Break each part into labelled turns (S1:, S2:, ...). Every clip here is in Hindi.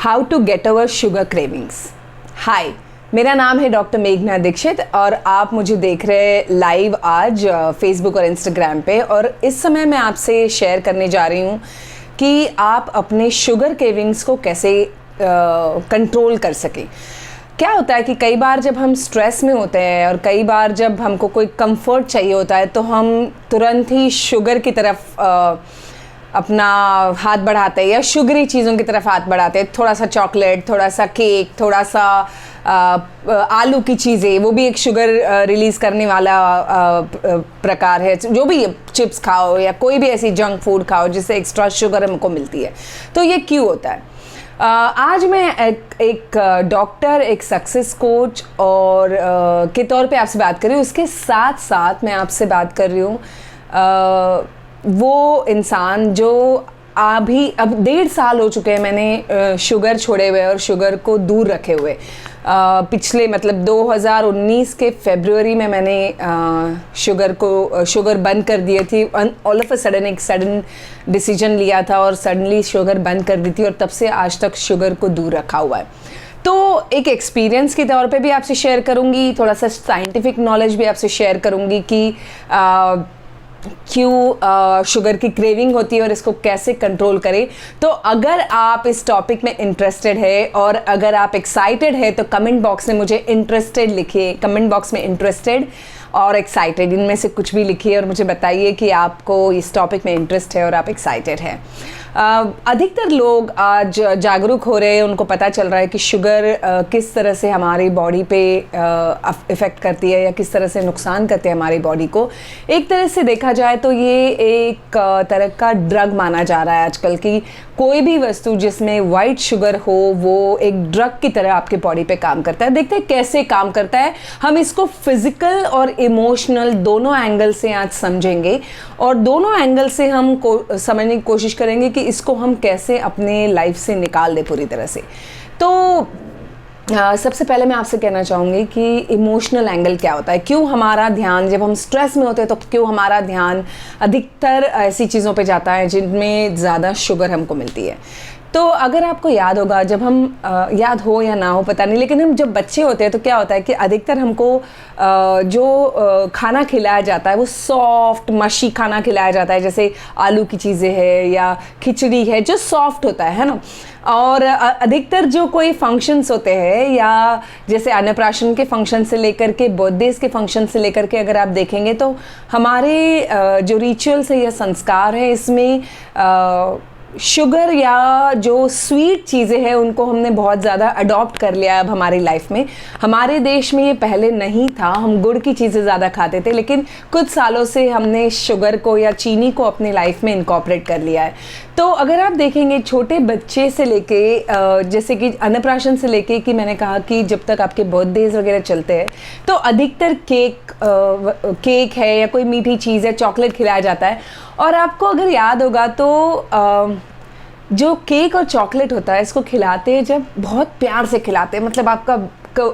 S1: How to get over sugar cravings. Hi, मेरा नाम है डॉक्टर मेघना दीक्षित और आप मुझे देख रहे हैं लाइव आज फेसबुक और इंस्टाग्राम पे। और इस समय मैं आपसे शेयर करने जा रही हूँ कि आप अपने शुगर क्रेविंग्स को कैसे कंट्रोल कर सकें। क्या होता है कि कई बार जब हम स्ट्रेस में होते हैं और कई बार जब हमको कोई कंफर्ट चाहिए होता है तो हम तुरंत ही शुगर की तरफ अपना हाथ बढ़ाते हैं या शुगरी चीज़ों की तरफ हाथ बढ़ाते हैं। थोड़ा सा चॉकलेट, थोड़ा सा केक, थोड़ा सा आलू की चीज़ें, वो भी एक शुगर रिलीज़ करने वाला प्रकार है। जो भी चिप्स खाओ या कोई भी ऐसी जंक फूड खाओ जिससे एक्स्ट्रा शुगर हमको मिलती है। तो ये क्यों होता है? आज मैं एक डॉक्टर, एक सक्सेस कोच और के तौर पे आपसे बात कर रही हूँ। उसके साथ साथ मैं आपसे बात कर रही हूँ वो इंसान जो अब 1.5 साल हो चुके हैं मैंने शुगर छोड़े हुए और शुगर को दूर रखे हुए। पिछले 2019 के फरवरी में मैंने शुगर बंद कर दिए थी। ऑल ऑफ अ सडन एक सडन डिसीजन लिया था और सडनली शुगर बंद कर दी थी और तब से आज तक शुगर को दूर रखा हुआ है। तो एक एक्सपीरियंस के तौर पे भी आपसे शेयर करूँगी, थोड़ा सा साइंटिफिक नॉलेज भी आपसे शेयर करूँगी कि क्यों शुगर की क्रेविंग होती है और इसको कैसे कंट्रोल करें। तो अगर आप इस टॉपिक में इंटरेस्टेड है और अगर आप एक्साइटेड है तो कमेंट बॉक्स में मुझे इंटरेस्टेड लिखिए। कमेंट बॉक्स में इंटरेस्टेड और एक्साइटेड, इनमें से कुछ भी लिखिए और मुझे बताइए कि आपको इस टॉपिक में इंटरेस्ट है और आप एक्साइटेड हैं। अधिकतर लोग आज जागरूक हो रहे हैं, उनको पता चल रहा है कि शुगर किस तरह से हमारी बॉडी पे इफ़ेक्ट करती है या किस तरह से नुकसान करते हैं हमारी बॉडी को। एक तरह से देखा जाए तो ये एक तरह का ड्रग माना जा रहा है आजकल की। कोई भी वस्तु जिसमें वाइट शुगर हो वो एक ड्रग की तरह आपके बॉडी पे काम करता है। देखते हैं कैसे काम करता है। हम इसको फिजिकल और इमोशनल दोनों एंगल से आज समझेंगे और दोनों एंगल से हम समझने की कोशिश करेंगे कि इसको हम कैसे अपने लाइफ से निकाल दें पूरी तरह से। तो सबसे पहले मैं आपसे कहना चाहूँगी कि इमोशनल एंगल क्या होता है। क्यों हमारा ध्यान, जब हम स्ट्रेस में होते हैं तो क्यों हमारा ध्यान अधिकतर ऐसी चीज़ों पे जाता है जिनमें ज़्यादा शुगर हमको मिलती है। तो अगर आपको याद होगा, जब हम याद हो या ना हो पता नहीं, लेकिन हम जब बच्चे होते हैं तो क्या होता है कि अधिकतर हमको जो खाना खिलाया जाता है वो सॉफ्ट मशी खाना खिलाया जाता है, जैसे आलू की चीज़ें है या खिचड़ी है जो सॉफ्ट होता है ना। और अधिकतर जो कोई फंक्शंस होते हैं या जैसे अन्नप्राशन के फंक्शन से लेकर के बर्थडेज के फंक्शन से लेकर के अगर आप देखेंगे तो हमारे जो रिचुअल्स है या संस्कार है इसमें शुगर या जो स्वीट चीज़ें हैं उनको हमने बहुत ज़्यादा अडॉप्ट कर लिया है अब हमारी लाइफ में। हमारे देश में ये पहले नहीं था, हम गुड़ की चीज़ें ज़्यादा खाते थे, लेकिन कुछ सालों से हमने शुगर को या चीनी को अपनी लाइफ में इनकॉर्पोरेट कर लिया है। तो अगर आप देखेंगे छोटे बच्चे से लेके जैसे कि अन्नप्राशन से लेके कि मैंने कहा कि जब तक आपके बर्थडेज वगैरह चलते हैं तो अधिकतर केक है या कोई मीठी चीज़ है, चॉकलेट खिलाया जाता है। और आपको अगर याद होगा तो जो केक और चॉकलेट होता है इसको खिलाते हैं जब बहुत प्यार से खिलाते हैं, मतलब आपका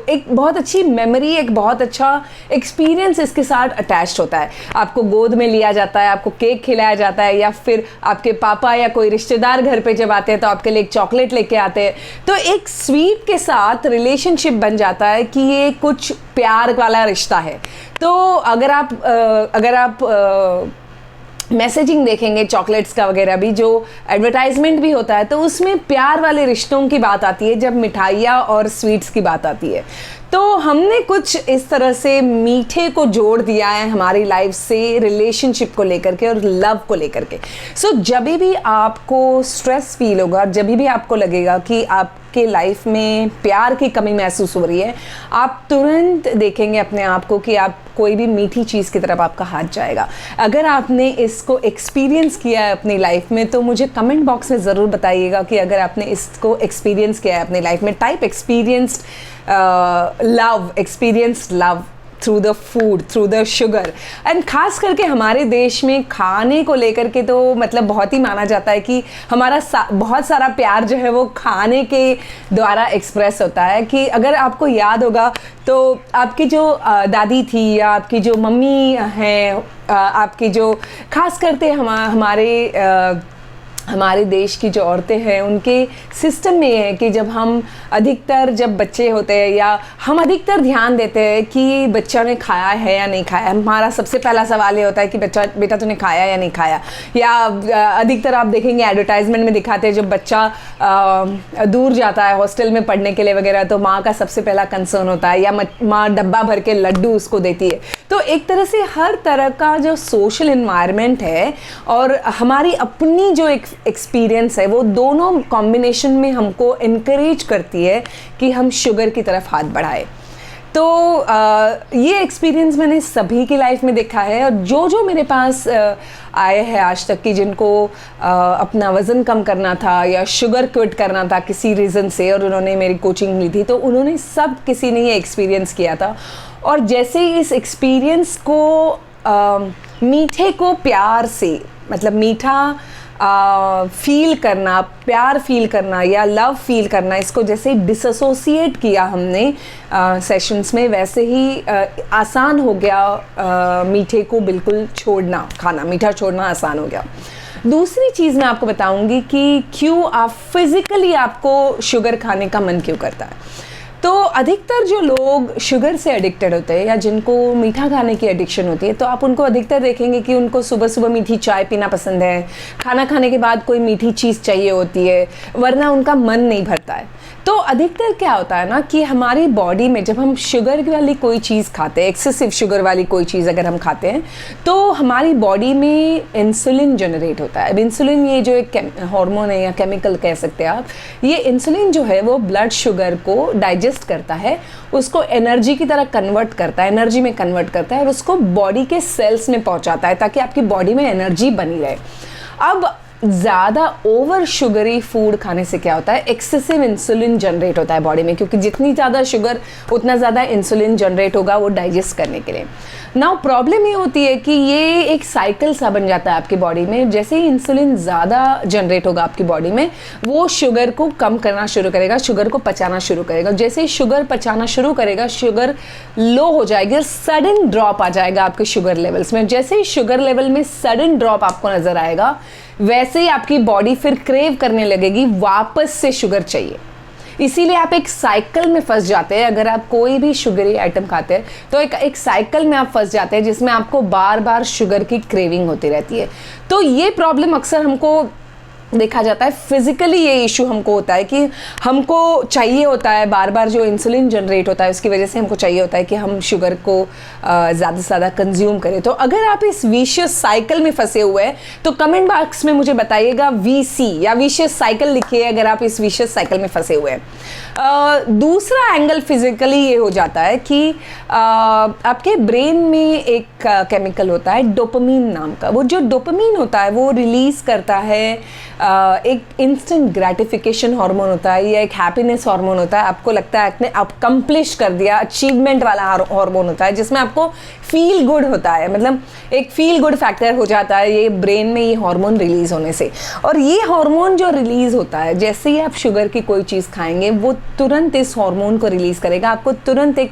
S1: एक बहुत अच्छी मेमोरी, एक बहुत अच्छा एक्सपीरियंस इसके साथ अटैच्ड होता है। आपको गोद में लिया जाता है, आपको केक खिलाया जाता है या फिर आपके पापा या कोई रिश्तेदार घर पे जब आते हैं तो आपके लिए एक चॉकलेट लेके आते हैं। तो एक स्वीट के साथ रिलेशनशिप बन जाता है कि ये कुछ प्यार वाला रिश्ता है। तो अगर आप मैसेजिंग देखेंगे चॉकलेट्स का वगैरह भी, जो एडवर्टाइजमेंट भी होता है तो उसमें प्यार वाले रिश्तों की बात आती है जब मिठाइयाँ और स्वीट्स की बात आती है। तो हमने कुछ इस तरह से मीठे को जोड़ दिया है हमारी लाइफ से रिलेशनशिप को लेकर के और लव को लेकर के। सो जब भी आपको स्ट्रेस फील होगा, जब भी आपको लगेगा कि आपके लाइफ में प्यार की कमी महसूस हो रही है, आप तुरंत देखेंगे अपने आप को कि आप कोई भी मीठी चीज़ की तरफ आपका हाथ जाएगा। अगर आपने इसको एक्सपीरियंस किया है अपनी लाइफ में तो मुझे कमेंट बॉक्स में ज़रूर बताइएगा कि अगर आपने इसको एक्सपीरियंस किया है अपनी लाइफ में। Type experienced love through the food, through the sugar. And खास करके हमारे देश में खाने को लेकर के तो मतलब बहुत ही माना जाता है कि हमारा बहुत सारा प्यार जो है वो खाने के द्वारा एक्सप्रेस होता है। कि अगर आपको याद होगा तो आपकी जो दादी थी या आपकी जो मम्मी हैं, आपकी जो खास करते हमारे हमारे देश की जो औरतें हैं उनके सिस्टम में ये है कि जब बच्चे होते हैं या हम अधिकतर ध्यान देते हैं कि बच्चा ने खाया है या नहीं खाया। हमारा सबसे पहला सवाल ये होता है कि बेटा तूने खाया या नहीं खाया। या अधिकतर आप देखेंगे एडवर्टाइजमेंट में दिखाते हैं जब बच्चा दूर जाता है हॉस्टल में पढ़ने के लिए वगैरह, तो माँ का सबसे पहला कंसर्न होता है, या माँ डब्बा भर के लड्डू उसको देती है। तो एक तरह से हर तरह का जो सोशल इन्वायरमेंट है और हमारी अपनी जो एक्सपीरियंस है, वो दोनों कॉम्बिनेशन में हमको इनकरेज करती है कि हम शुगर की तरफ हाथ बढ़ाएं। तो ये एक्सपीरियंस मैंने सभी की लाइफ में देखा है, और जो मेरे पास आए हैं आज तक कि जिनको अपना वज़न कम करना था या शुगर क्विट करना था किसी रीज़न से, और उन्होंने मेरी कोचिंग ली थी, तो उन्होंने किसी ने ये एक्सपीरियंस किया था। और जैसे ही इस एक्सपीरियंस को मीठे को प्यार से, मतलब मीठा फील करना, प्यार फील करना या लव फील करना, इसको जैसे डिसोसिएट किया हमने सेशंस में, वैसे ही आसान हो गया मीठे को बिल्कुल छोड़ना, खाना मीठा छोड़ना आसान हो गया। दूसरी चीज़ मैं आपको बताऊंगी कि क्यों फिज़िकली आपको शुगर खाने का मन क्यों करता है। तो अधिकतर जो लोग शुगर से एडिक्टेड होते हैं या जिनको मीठा खाने की एडिक्शन होती है, तो आप उनको अधिकतर देखेंगे कि उनको सुबह सुबह मीठी चाय पीना पसंद है, खाना खाने के बाद कोई मीठी चीज़ चाहिए होती है, वरना उनका मन नहीं भरता है। तो अधिकतर क्या होता है ना कि हमारी बॉडी में जब हम शुगर वाली कोई चीज़ खाते हैं, एक्सेसिव शुगर वाली कोई चीज़ अगर हम खाते हैं, तो हमारी बॉडी में इंसुलिन जनरेट होता है। अब इंसुलिन ये जो एक हार्मोन है या केमिकल कह सकते हैं आप, ये इंसुलिन जो है वो ब्लड शुगर को डाइजेस्ट करता है, उसको एनर्जी की तरह कन्वर्ट करता है, एनर्जी में कन्वर्ट करता है और उसको बॉडी के सेल्स में पहुंचाता है ताकि आपकी बॉडी में एनर्जी बनी रहे। अब ज़्यादा ओवर शुगरी फूड खाने से क्या होता है, एक्सेसिव इंसुलिन जनरेट होता है बॉडी में, क्योंकि जितनी ज़्यादा शुगर उतना ज़्यादा इंसुलिन जनरेट होगा वो डाइजेस्ट करने के लिए। नाउ प्रॉब्लम ये होती है कि ये एक साइकिल सा बन जाता है आपकी बॉडी में। जैसे ही इंसुलिन ज़्यादा जनरेट होगा आपकी बॉडी में, वो शुगर को कम करना शुरू करेगा, शुगर को पचाना शुरू करेगा। जैसे ही शुगर पचाना शुरू करेगा, शुगर लो हो जाएगी और सडन ड्रॉप आ जाएगा आपके शुगर लेवल्स में। जैसे ही शुगर लेवल में सडन ड्रॉप आपको नज़र आएगा, वैसे ही आपकी बॉडी फिर क्रेव करने लगेगी, वापस से शुगर चाहिए। इसीलिए आप एक साइकिल में फंस जाते हैं। अगर आप कोई भी शुगरी आइटम खाते हैं तो एक साइकिल में आप फंस जाते हैं जिसमें आपको बार बार शुगर की क्रेविंग होती रहती है। तो ये प्रॉब्लम अक्सर हमको देखा जाता है, फिजिकली ये इशू हमको होता है कि हमको चाहिए होता है बार बार, जो इंसुलिन जनरेट होता है उसकी वजह से हमको चाहिए होता है कि हम शुगर को ज़्यादा से ज़्यादा कंज्यूम करें। तो अगर आप इस विशियस साइकिल में फंसे हुए हैं तो कमेंट बॉक्स में मुझे बताइएगा VC या विशियस साइकिल लिखिए अगर आप इस विशियस साइकिल में फंसे हुए हैं। दूसरा एंगल फिजिकली ये हो जाता है कि आपके ब्रेन में एक केमिकल होता है डोपामीन नाम का। वो जो डोपामीन होता है वो रिलीज़ करता है एक इंस्टेंट ग्रेटिफिकेशन हार्मोन होता है या एक हैप्पीनेस हार्मोन होता है। आपको लगता है आपने अकम्प्लिश कर दिया, अचीवमेंट वाला हार्मोन होता है जिसमें आपको फील गुड होता है, मतलब एक फील गुड फैक्टर हो जाता है ये ब्रेन में ये हार्मोन रिलीज़ होने से। और ये हार्मोन जो रिलीज़ होता है, जैसे ही आप शुगर की कोई चीज़ खाएंगे वो तुरंत इस हार्मोन को रिलीज़ करेगा, आपको तुरंत एक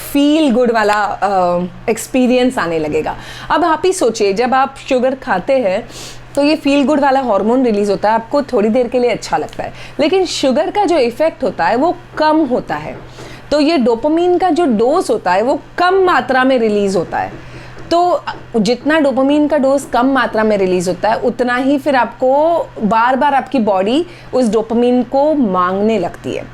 S1: फील गुड वाला एक्सपीरियंस आने लगेगा। अब आप ही सोचिए, जब आप शुगर खाते हैं तो ये फील गुड वाला हार्मोन रिलीज़ होता है, आपको थोड़ी देर के लिए अच्छा लगता है, लेकिन शुगर का जो इफ़ेक्ट होता है वो कम होता है। तो ये डोपामीन का जो डोज होता है वो कम मात्रा में रिलीज़ होता है। तो जितना डोपामीन का डोज कम मात्रा में रिलीज़ होता है उतना ही फिर आपको बार बार आपकी बॉडी उस डोपामीन को मांगने लगती है।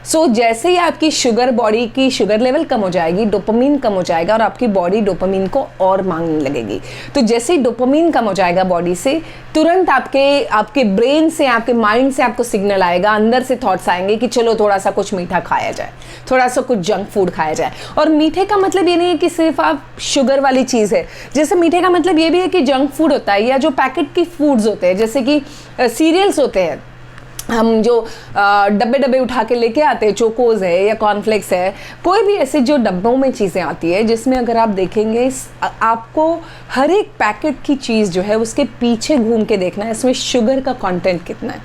S1: सो जैसे ही आपकी बॉडी की शुगर लेवल कम हो जाएगी, डोपामीन कम हो जाएगा और आपकी बॉडी डोपामीन को और मांगने लगेगी। तो जैसे ही डोपामीन कम हो जाएगा बॉडी से, तुरंत आपके ब्रेन से, आपके माइंड से आपको सिग्नल आएगा, अंदर से थॉट्स आएंगे कि चलो थोड़ा सा कुछ मीठा खाया जाए, थोड़ा सा कुछ जंक फूड खाया जाए। और मीठे का मतलब ये नहीं है कि सिर्फ आप शुगर वाली चीज़ है, जैसे मीठे का मतलब ये भी है कि जंक फूड होता है या जो पैकेट की फूड्स होते हैं, जैसे कि सीरियल्स होते हैं, हम जो डब्बे उठा के लेके आते हैं, चोकोज है या कॉर्नफ्लेक्स है, कोई भी ऐसे जो डब्बों में चीज़ें आती है जिसमें अगर आप देखेंगे आपको हर एक पैकेट की चीज़ जो है उसके पीछे घूम के देखना है इसमें शुगर का कंटेंट कितना है।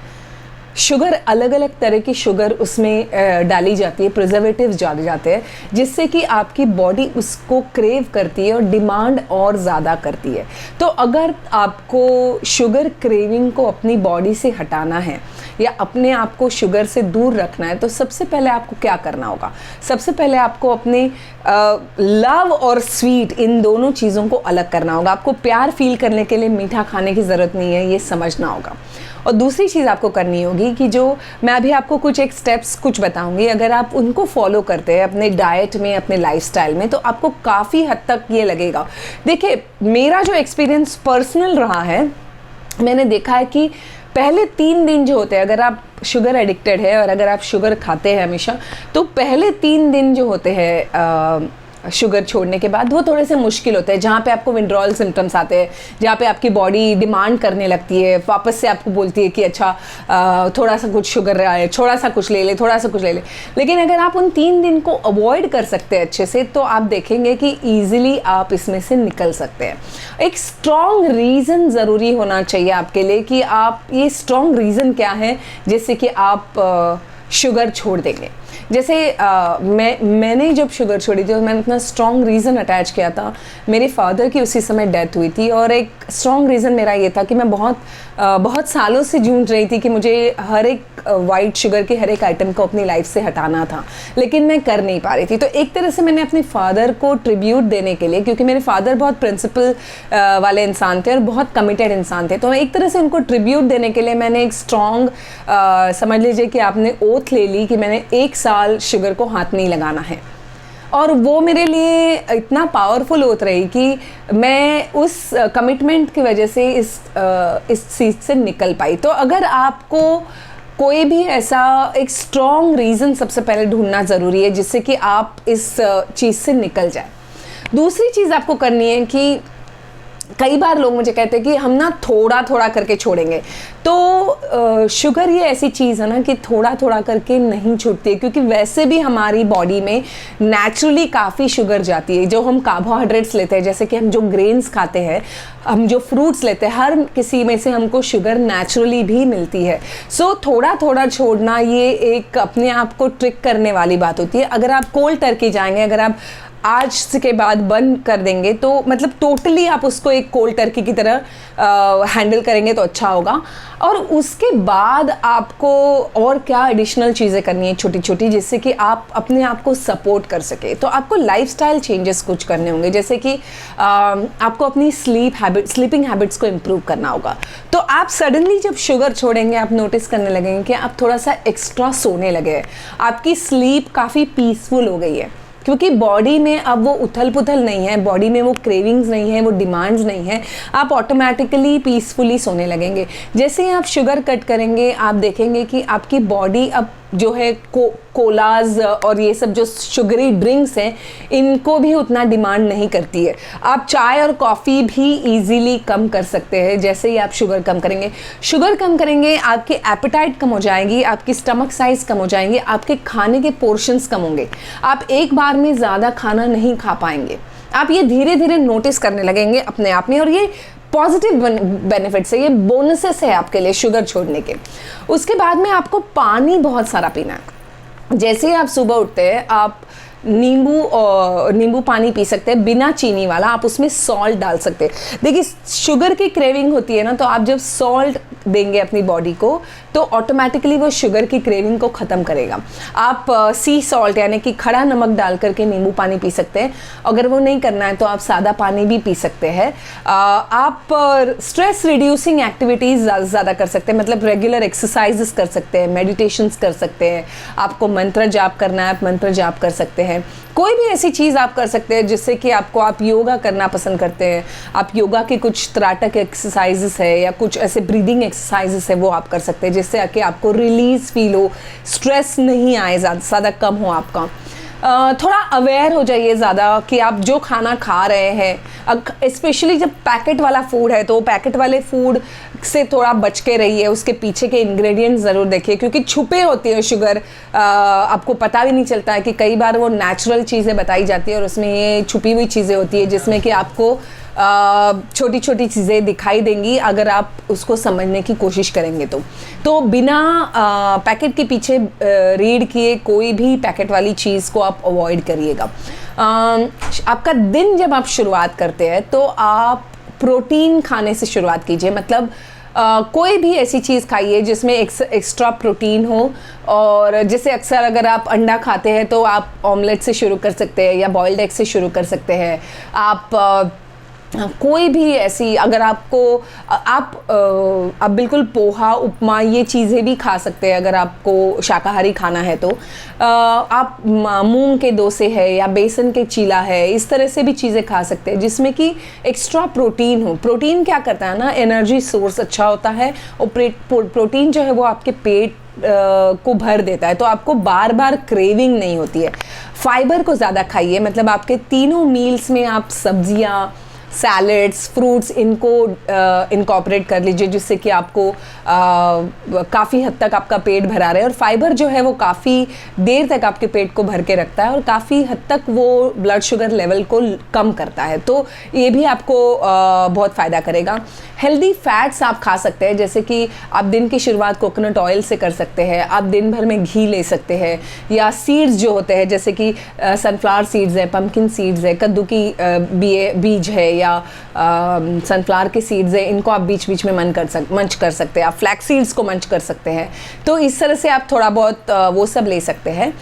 S1: शुगर, अलग अलग तरह की शुगर उसमें डाली जाती है, प्रिजर्वेटिव्स डाले जाते हैं, जिससे कि आपकी बॉडी उसको क्रेव करती है और डिमांड और ज़्यादा करती है। तो अगर आपको शुगर क्रेविंग को अपनी बॉडी से हटाना है या अपने आप को शुगर से दूर रखना है, तो सबसे पहले आपको क्या करना होगा? सबसे पहले आपको अपने लव और स्वीट, इन दोनों चीज़ों को अलग करना होगा। आपको प्यार फील करने के लिए मीठा खाने की ज़रूरत नहीं है, ये समझना होगा। और दूसरी चीज़ आपको करनी होगी कि जो मैं अभी आपको कुछ एक स्टेप्स कुछ बताऊंगी, अगर आप उनको फॉलो करते हैं अपने डाइट में, अपने लाइफस्टाइल में, तो आपको काफ़ी हद तक ये लगेगा। देखिए, मेरा जो एक्सपीरियंस पर्सनल रहा है, मैंने देखा है कि पहले 3 दिन जो होते हैं, अगर आप शुगर एडिक्टेड है और अगर आप शुगर खाते हैं हमेशा, तो पहले 3 दिन जो होते हैं शुगर छोड़ने के बाद, वो थोड़े से मुश्किल होते हैं, जहाँ पे आपको विड्रॉल सिम्टम्स आते हैं, जहाँ पे आपकी बॉडी डिमांड करने लगती है, वापस से आपको बोलती है कि अच्छा थोड़ा सा कुछ शुगर रहा है, थोड़ा सा कुछ ले ले, थोड़ा सा कुछ ले ले। लेकिन अगर आप उन 3 दिन को अवॉइड कर सकते हैं अच्छे से, तो आप देखेंगे कि ईजिली आप इसमें से निकल सकते हैं। एक स्ट्रॉन्ग रीज़न ज़रूरी होना चाहिए आपके लिए कि आप, ये स्ट्रॉन्ग रीज़न क्या है जिससे कि आप शुगर छोड़ देंगे। जैसे मैंने जब शुगर छोड़ी थी, तो मैंने अपना स्ट्रॉन्ग रीज़न अटैच किया था। मेरे फादर की उसी समय डेथ हुई थी, और एक स्ट्रॉन्ग रीज़न मेरा ये था कि मैं बहुत सालों से जूझ रही थी कि मुझे हर एक वाइट शुगर के हर एक आइटम को अपनी लाइफ से हटाना था, लेकिन मैं कर नहीं पा रही थी। तो एक तरह से मैंने अपने फादर को ट्रिब्यूट देने के लिए, क्योंकि मेरे फादर बहुत प्रिंसिपल वाले इंसान थे और बहुत कमिटेड इंसान थे, तो एक तरह से उनको ट्रिब्यूट देने के लिए मैंने एक स्ट्रॉन्ग, समझ लीजिए कि आपने ओथ ले ली कि मैंने 1 साल शुगर को हाथ नहीं लगाना है। और वो मेरे लिए इतना पावरफुल ओथ रही कि मैं उस कमिटमेंट की वजह से इस चीज़ से निकल पाई। तो अगर आपको कोई भी ऐसा एक स्ट्रॉन्ग रीज़न सबसे पहले ढूंढना ज़रूरी है जिससे कि आप इस चीज़ से निकल जाए। दूसरी चीज़ आपको करनी है कि कई बार लोग मुझे कहते हैं कि हम ना थोड़ा थोड़ा करके छोड़ेंगे, तो शुगर ये ऐसी चीज़ है ना कि थोड़ा थोड़ा करके नहीं छूटती है, क्योंकि वैसे भी हमारी बॉडी में नेचुरली काफ़ी शुगर जाती है। जो हम कार्बोहाइड्रेट्स लेते हैं, जैसे कि हम जो ग्रेन्स खाते हैं, हम जो फ्रूट्स लेते हैं, हर किसी में से हमको शुगर नेचुरली भी मिलती है। सो थोड़ा थोड़ा छोड़ना ये एक अपने आप को ट्रिक करने वाली बात होती है। अगर आप कोल्ड टर्की जाएंगे, अगर आप आज के बाद बंद कर देंगे, तो मतलब टोटली आप उसको एक कोल्ड टर्की की तरह हैंडल करेंगे तो अच्छा होगा। और उसके बाद आपको और क्या एडिशनल चीज़ें करनी है छोटी छोटी, जिससे कि आप अपने आप को सपोर्ट कर सके। तो आपको लाइफस्टाइल चेंजेस कुछ करने होंगे, जैसे कि आपको अपनी स्लीपिंग हैबिट्स को इम्प्रूव करना होगा। तो आप सडनली जब शुगर छोड़ेंगे, आप नोटिस करने लगेंगे कि आप थोड़ा सा एक्स्ट्रा सोने लगे हैं, आपकी स्लीप काफ़ी पीसफुल हो गई है, क्योंकि बॉडी में अब वो उथल पुथल नहीं है, बॉडी में वो क्रेविंग्स नहीं है, वो डिमांड्स नहीं है, आप ऑटोमेटिकली पीसफुली सोने लगेंगे। जैसे ही आप शुगर कट करेंगे, आप देखेंगे कि आपकी बॉडी अब जो है कोलाज और ये सब जो शुगरी ड्रिंक्स हैं, इनको भी उतना डिमांड नहीं करती है। आप चाय और कॉफ़ी भी इजीली कम कर सकते हैं जैसे ही आप शुगर कम करेंगे। शुगर कम करेंगे, आपकी एपेटाइट कम हो जाएगी, आपकी स्टमक साइज कम हो जाएंगे, आपके खाने के पोर्शंस कम होंगे, आप एक बार में ज़्यादा खाना नहीं खा पाएंगे। आप ये धीरे धीरे नोटिस करने लगेंगे अपने आप में, और ये पॉजिटिव बेनिफिट्स है, ये बोनसेस है आपके लिए शुगर छोड़ने के। उसके बाद में आपको पानी बहुत सारा पीना है। जैसे ही आप सुबह उठते हैं, आप नींबू पानी पी सकते हैं, बिना चीनी वाला। आप उसमें सॉल्ट डाल सकते हैं। देखिए, शुगर की क्रेविंग होती है ना, तो आप जब सॉल्ट देंगे अपनी बॉडी को, तो ऑटोमेटिकली वो शुगर की क्रेविंग को ख़त्म करेगा। आप सी सॉल्ट यानी कि खड़ा नमक डाल करके नींबू पानी पी सकते हैं। अगर वो नहीं करना है तो आप सादा पानी भी पी सकते हैं। आप स्ट्रेस रिड्यूसिंग एक्टिविटीज़ ज़्यादा कर सकते हैं, मतलब रेगुलर एक्सरसाइजेस कर सकते हैं, मेडिटेशंस कर सकते हैं। आपको मंत्र जाप करना है, आप मंत्र जाप कर सकते हैं। कोई भी ऐसी चीज़ आप कर सकते हैं जिससे कि आप योगा करना पसंद करते हैं, आप योगा के कुछ त्राटक एक्सरसाइजेस है या कुछ ऐसे ब्रीदिंग एक्सरसाइजेस है, वो आप कर सकते हैं, जिससे कि आपको रिलीज फील हो, स्ट्रेस नहीं आए, ज़्यादा कम हो आपका। थोड़ा अवेयर हो जाइए ज़्यादा कि आप जो खाना खा रहे हैं, स्पेशली जब पैकेट वाला फूड है, तो पैकेट वाले फूड से थोड़ा बच के रहिए। उसके पीछे के इंग्रेडिएंट्स ज़रूर देखिए, क्योंकि छुपे होती है शुगर, आपको पता भी नहीं चलता है कि कई बार वो नेचुरल चीज़ें बताई जाती है और उसमें ये छुपी हुई चीज़ें होती है, जिसमें कि आपको छोटी छोटी चीज़ें दिखाई देंगी अगर आप उसको समझने की कोशिश करेंगे तो बिना पैकेट के पीछे रीड किए कोई भी पैकेट वाली चीज़ को आप अवॉइड करिएगा। आपका दिन जब आप शुरुआत करते हैं तो आप प्रोटीन खाने से शुरुआत कीजिए, मतलब कोई भी ऐसी चीज़ खाइए जिसमें एक्स्ट्रा प्रोटीन हो। और जैसे अक्सर अगर आप अंडा खाते हैं तो आप ऑमलेट से शुरू कर सकते हैं या बॉइल्ड एग से शुरू कर सकते हैं। आप कोई भी ऐसी, अगर आपको आप बिल्कुल पोहा, उपमा, ये चीज़ें भी खा सकते हैं अगर आपको शाकाहारी खाना है तो। आप मूंग के डोसे है या बेसन के चीला है, इस तरह से भी चीज़ें खा सकते हैं जिसमें कि एक्स्ट्रा प्रोटीन हो। प्रोटीन क्या करता है ना, एनर्जी सोर्स अच्छा होता है और प्रोटीन जो है वो आपके पेट को भर देता है, तो आपको बार बार क्रेविंग नहीं होती है। फाइबर को ज़्यादा खाइए, मतलब आपके तीनों मील्स में आप सब्जियाँ, सैलड्स, फ्रूट्स, इनको इनकॉर्पोरेट कर लीजिए जिससे कि आपको काफ़ी हद तक आपका पेट भरा रहे। और फाइबर जो है वो काफ़ी देर तक आपके पेट को भर के रखता है और काफ़ी हद तक वो ब्लड शुगर लेवल को कम करता है, तो ये भी आपको बहुत फ़ायदा करेगा। हेल्दी फैट्स आप खा सकते हैं, जैसे कि आप दिन की शुरुआत कोकोनट ऑयल से कर सकते हैं, आप दिन भर में घी ले सकते हैं, या सीड्स जो होते हैं जैसे कि सनफ्लावर सीड्स है, पम्पकिन सीड्स है, कद्दू की बीज है या सनफ्लावर के सीड्स है, इनको आप बीच बीच में मंच कर सकते हैं। आप फ्लैक्स सीड्स को मंच कर सकते हैं, तो इस तरह से आप थोड़ा बहुत वो सब ले सकते हैं।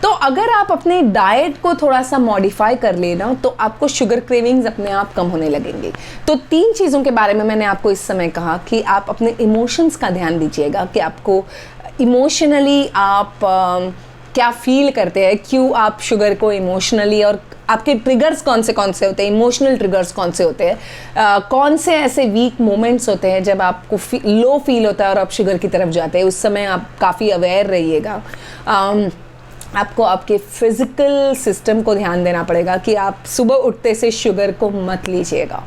S1: तो अगर आप अपने डाइट को थोड़ा सा मॉडिफाई कर लेना तो आपको शुगर क्रेविंग्स अपने आप कम होने लगेंगे। तो 3 चीज़ों के बारे में मैंने आपको इस समय कहा कि आप अपने इमोशंस का ध्यान दीजिएगा कि आपको इमोशनली आप क्या फील करते हैं, क्यों आप शुगर को इमोशनली, और आपके ट्रिगर्स कौन से होते हैं, इमोशनल ट्रिगर्स कौन से होते हैं, कौन से ऐसे वीक मोमेंट्स होते हैं जब आपको लो फील होता है और आप शुगर की तरफ जाते हैं, उस समय आप काफ़ी अवेयर रहिएगा। आपको आपके फिज़िकल सिस्टम को ध्यान देना पड़ेगा कि आप सुबह उठते से शुगर को मत लीजिएगा,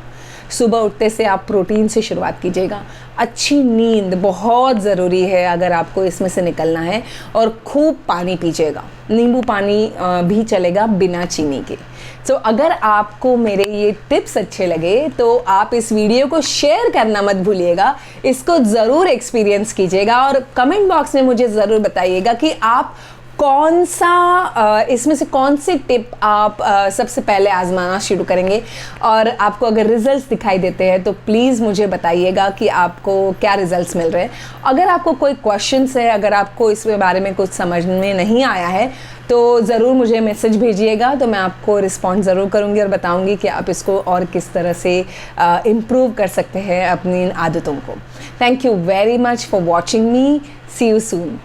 S1: सुबह उठते से आप प्रोटीन से शुरुआत कीजिएगा। अच्छी नींद बहुत ज़रूरी है अगर आपको इसमें से निकलना है, और खूब पानी पीजिएगा, नींबू पानी भी चलेगा बिना चीनी के। तो अगर आपको मेरे ये टिप्स अच्छे लगे तो आप इस वीडियो को शेयर करना मत भूलिएगा, इसको ज़रूर एक्सपीरियंस कीजिएगा और कमेंट बॉक्स में मुझे ज़रूर बताइएगा कि आप कौन सा इसमें से कौन सी टिप आप सबसे पहले आजमाना शुरू करेंगे। और आपको अगर रिजल्ट्स दिखाई देते हैं तो प्लीज़ मुझे बताइएगा कि आपको क्या रिजल्ट्स मिल रहे हैं। अगर आपको कोई क्वेश्चंस है, अगर आपको इसके बारे में कुछ समझ में नहीं आया है तो ज़रूर मुझे मैसेज भेजिएगा, तो मैं आपको रिस्पॉन्ड ज़रूर करूँगी और बताऊँगी कि आप इसको और किस तरह से इम्प्रूव कर सकते हैं अपनी इन आदतों को। Thank you very much for watching me. See you soon.